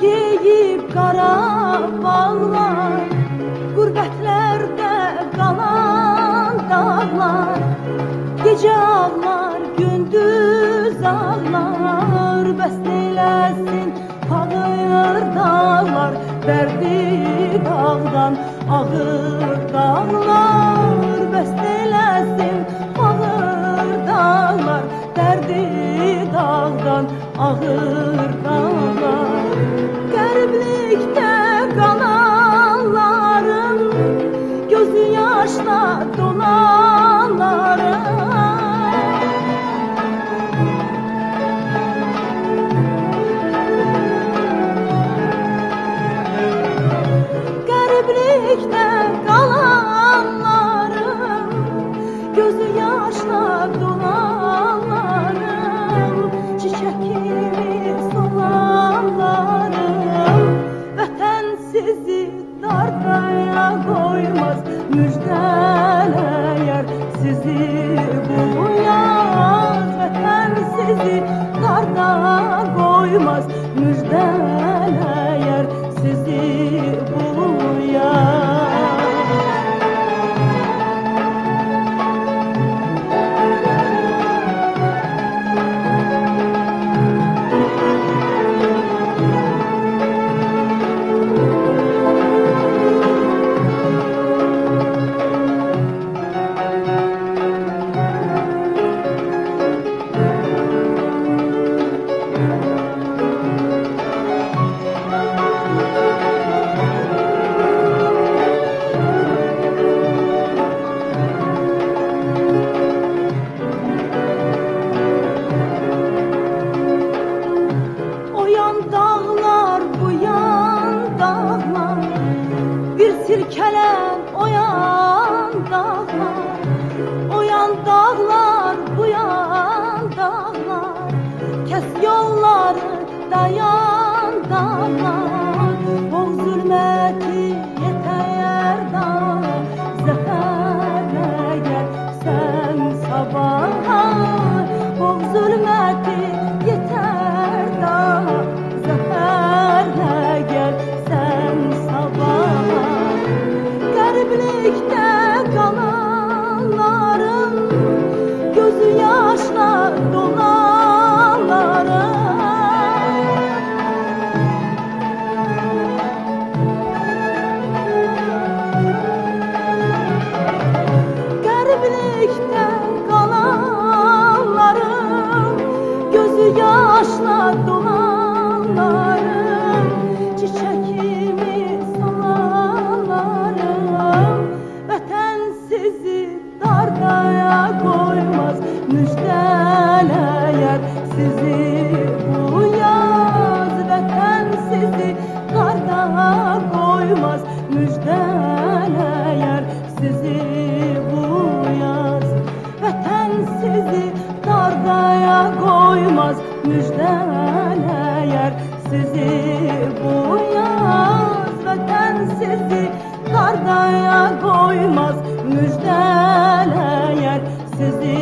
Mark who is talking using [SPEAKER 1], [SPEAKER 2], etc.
[SPEAKER 1] geyib qara bağlar, qürbətlərdə qalan dağlar, gecə ağlar, gündüz ağlar, bəs neyləsin ağır dağlar, dərdi dağdan ağır dağlar, bəs neyləsin ağır dağlar, dərdi dağdan ağır dağlar. Qəriblikdə qalanlarım, gözü yaşla dolanlarım, qəriblikdə qalanlarım, gözü yaşla dolanlarım, çiçək kimi solanlarım, vətən sizi dardaya qoymaz, müjdələyər sizi bu yaz. Vətən sizi darda qoymaz, müjdələyər sizi bu yaz. Dağlar, bu yan dağlar, bir silkelen oyan dağlar, oyan dağlar, bu yan dağlar, kes yolları dayan dağlar, o zulmeti yeter dağ, zəfərlə gəl sən sabaha, o zulmeti yeter dağ, zəfərlə gəl sən sabaha. Qəriblikdə qalanlarım, gözü yaşla dolanlarım, qəriblikdə qalanlarım, gözü yaşla dolanlarım, çiçək kimi solanlarım, vətən sizi dardaya qoymaz, müjdələyər sizi bu yaz. Vətən sizi dardaya qoymaz, müjdələyər sizi bu yaz. Vətən sizi dardaya qoymaz, müjdələyər sizi bu yaz. Vətən sizi dardaya qoymaz, müjdələyər sizi